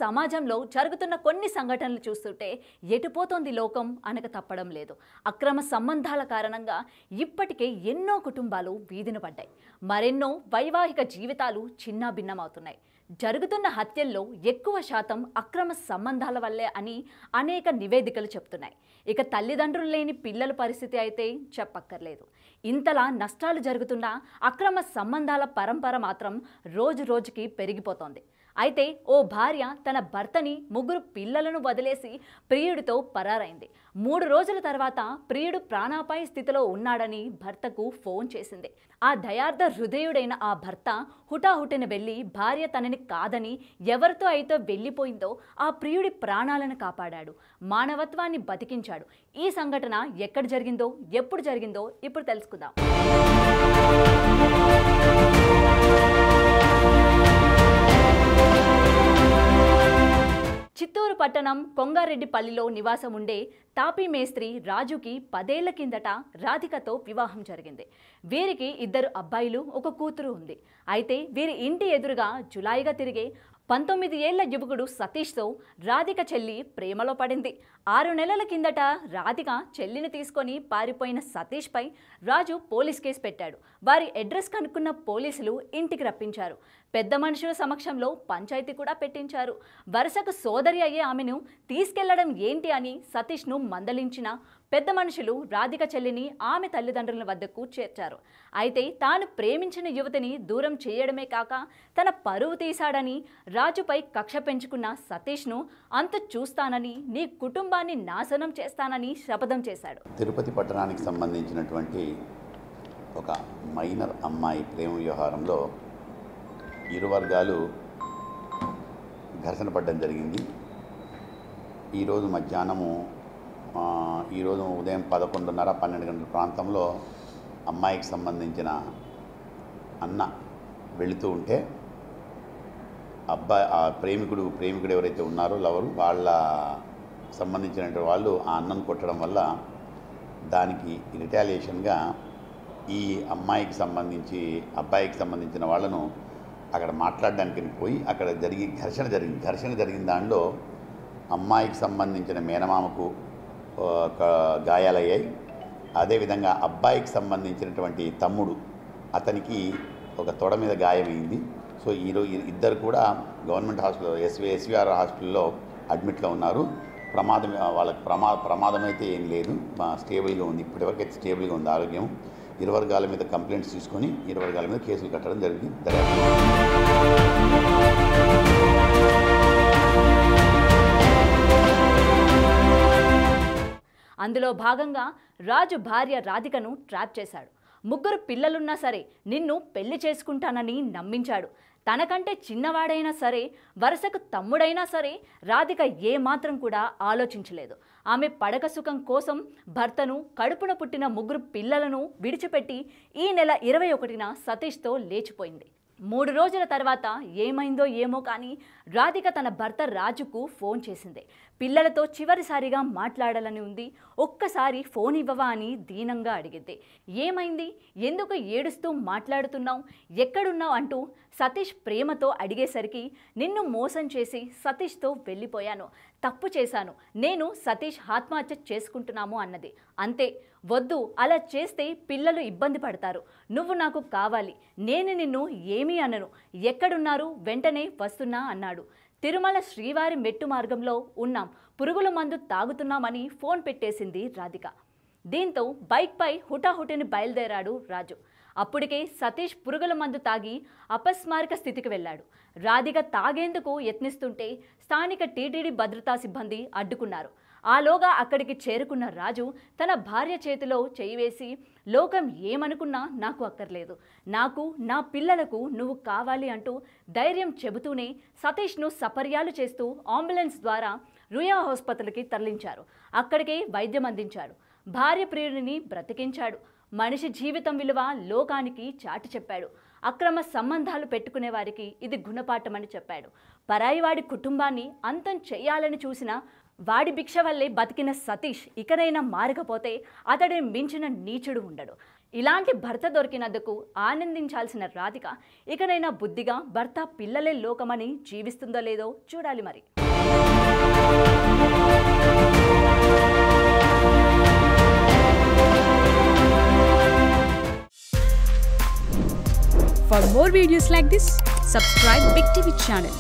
సమాజంలో జరుగుతున్న కొన్ని సంఘటనలు చూస్తుంటే ఎటుపోతోంది లోకం అనక తప్పడం లేదు. అక్రమ సంబంధాల కారణంగా ఇప్పటికే ఎన్నో కుటుంబాలు వీధిన పడ్డాయి. మరెన్నో వైవాహిక జీవితాలు చిన్నాభిన్నమవుతున్నాయి. జరుగుతున్న హత్యల్లో ఎక్కువ శాతం అక్రమ సంబంధాల వల్లే అని అనేక నివేదికలు చెప్తున్నాయి. ఇక తల్లిదండ్రులు లేని పిల్లల పరిస్థితి అయితే చెప్పక్కర్లేదు. ఇంతలా నష్టాలు జరుగుతున్న అక్రమ సంబంధాల పరంపర మాత్రం రోజు రోజుకి పెరిగిపోతోంది. అయితే ఓ భార్య తన భర్తని 3 పిల్లలను వదిలేసి ప్రియుడితో పరారైంది. 3 రోజుల తర్వాత ప్రియుడు ప్రాణాపాయ స్థితిలో ఉన్నాడని భర్తకు ఫోన్ చేసింది. ఆ దయార్థ హృదయుడైన ఆ భర్త హుటాహుటిన వెళ్ళి భార్య తనని కాదని ఎవరితో అయితే వెళ్ళిపోయిందో ఆ ప్రియుడి ప్రాణాలను కాపాడాడు, మానవత్వాన్ని బతికించాడు. ఈ సంఘటన ఎక్కడ జరిగిందో, ఎప్పుడు జరిగిందో ఇప్పుడు తెలుసుకుందాం. చిత్తూరు పట్టణం కొంగారెడ్డిపల్లిలో నివాసం ఉండే తాపీ మేస్త్రి రాజుకి 10 ఏళ్ల కిందట రాధికతో వివాహం జరిగింది. వీరికి 2 అబ్బాయిలు, 1 కూతురు ఉంది. అయితే వీరి ఇంటి ఎదురుగా జులాయిగా తిరిగే 19 ఏళ్ల యువకుడు సతీష్తో రాధిక చెల్లి ప్రేమలో పడింది. 6 నెలల కిందట రాధిక చెల్లిని తీసుకొని పారిపోయిన సతీష్పై రాజు పోలీస్ కేసు పెట్టాడు. వారి అడ్రస్ కనుక్కున్న పోలీసులు ఇంటికి రప్పించారు. పెద్ద మనుషుల సమక్షంలో పంచాయతీ కూడా పెట్టించారు. వరుసకు సోదరి అయ్యే ఆమెను తీసుకెళ్లడం ఏంటి అని సతీష్ను మందలించిన పెద్ద మనుషులు రాధిక చెల్లిని ఆమె తల్లిదండ్రుల వద్దకు చేర్చారు. అయితే తాను ప్రేమించిన యువతిని దూరం చేయడమే కాక తన పరువు తీశాడని, రాజుపై కక్ష పెంచుకున్న సతీష్ను అంత చూస్తానని, నీ కుటుంబాన్ని నాశనం చేస్తానని శపథం చేశాడు. తిరుపతి పట్టణానికి సంబంధించినటువంటి ఒక మైనర్ అమ్మాయి ప్రేమ వ్యవహారంలో ఇరు వర్గాలు ఘర్షణ పడడం జరిగింది. ఈరోజు ఉదయం 11:30, 12 గంటల ప్రాంతంలో అమ్మాయికి సంబంధించిన అన్న వెళుతూ ఉంటే ఆ ప్రేమికుడు ఎవరైతే ఉన్నారో లవరు వాళ్ళ సంబంధించిన వాళ్ళు ఆ అన్నను కొట్టడం వల్ల దానికి రిటాలియేషన్గా ఈ అబ్బాయికి సంబంధించిన వాళ్ళను అక్కడ మాట్లాడడానికి పోయి అక్కడ ఘర్షణ జరిగిన దానిలో అమ్మాయికి సంబంధించిన మేనమామకు గాయాలయ్యాయి. అదేవిధంగా అబ్బాయికి సంబంధించినటువంటి తమ్ముడు, అతనికి ఒక తొడ మీద గాయమైంది. సో ఈరోజు ఇద్దరు కూడా గవర్నమెంట్ హాస్పిటల్ ఎస్వీఆర్ హాస్పిటల్లో అడ్మిట్లో ఉన్నారు. వాళ్ళకి ప్రమాదం అయితే ఏం లేదు, స్టేబుల్గా ఉంది. ఇప్పటివరకు అయితే స్టేబుల్గా ఉంది ఆరోగ్యం. ఇరు వర్గాల మీద కంప్లైంట్స్ తీసుకొని ఇరు వర్గాల మీద కేసులు కట్టడం జరిగింది. అందులో భాగంగా రాజు భార్య రాధికను ట్రాప్ చేశాడు. 3 పిల్లలున్నా సరే నిన్ను పెళ్లి చేసుకుంటానని నమ్మించాడు. తనకంటే చిన్నవాడైనా సరే, వరుసకు తమ్ముడైనా సరే రాధిక ఏమాత్రం కూడా ఆలోచించలేదు. ఆమె పడక సుఖం కోసం భర్తను, కడుపున పుట్టిన 3 పిల్లలను విడిచిపెట్టి ఈ నెల 21న సతీష్తో లేచిపోయింది. 3 రోజుల తర్వాత ఏమైందో ఏమో కానీ రాధిక తన భర్త రాజుకు ఫోన్ చేసింది. పిల్లలతో చివరిసారిగా మాట్లాడాలని ఉంది, ఒక్కసారి ఫోన్ ఇవ్వవా అని దీనంగా అడిగింది. ఏమైంది, ఎందుకు ఏడుస్తూ మాట్లాడుతున్నావు, ఎక్కడున్నావు అంటూ సతీష్ ప్రేమతో అడిగేసరికి నిన్ను మోసం చేసి సతీష్తో వెళ్ళిపోయాను, తప్పు చేశాను, నేను సతీష్ ఆత్మహత్య చేసుకుంటున్నాము అన్నది. అంతే, వద్దు, అలా చేస్తే పిల్లలు ఇబ్బంది పడతారు, నువ్వు నాకు కావాలి, నేను నిన్ను ఏమీ అనను, ఎక్కడున్నారు, వెంటనే వస్తున్నా అన్నాడు. తిరుమల శ్రీవారి మెట్టు మార్గంలో ఉన్నాం, పురుగుల మందు తాగుతున్నామని ఫోన్ పెట్టేసింది రాధిక. దీంతో బైక్పై హుటాహుటిని బయలుదేరాడు రాజు. అప్పటికే సతీష్ పురుగుల మందు తాగి అపస్మారక స్థితికి వెళ్ళాడు. రాధిక తాగేందుకు యత్నిస్తుంటే స్థానిక టీటీడీ భద్రతా సిబ్బంది అడ్డుకున్నారు. ఆలోగా అక్కడికి చేరుకున్న రాజు తన భార్య చేతిలో చేయి వేసి, లోకం ఏమనుకున్నా నాకు అక్కర్లేదు, నాకు నా పిల్లలకు నువ్వు కావాలి అంటూ ధైర్యం చెబుతూనే సతీష్ను సపర్యాలు చేస్తూ అంబులెన్స్ ద్వారా రుయా ఆసుపత్రికి తరలించారు. అక్కడికే వైద్యం అందించాడు. భార్య ప్రియుడిని బ్రతికించాడు. మనిషి జీవితం విలువ లోకానికి చాటి చెప్పాడు. అక్రమ సంబంధాలు పెట్టుకునే వారికి ఇది గుణపాఠమని చెప్పాడు. పరాయివాడి కుటుంబాన్ని అంతం చేయాలని చూసిన వాడి భిక్ష వల్లే బతికిన సతీష్ ఇకనైనా మారకపోతే అతడిని మించిన నీచుడు ఉండడు. ఇలాంటి భర్త దొరికినందుకు ఆనందించాల్సిన రాధిక ఇకనైనా బుద్ధిగా భర్త పిల్లలే లోకమని జీవిస్తుందో లేదో చూడాలి మరి. For more videos like this, subscribe Big TV channel.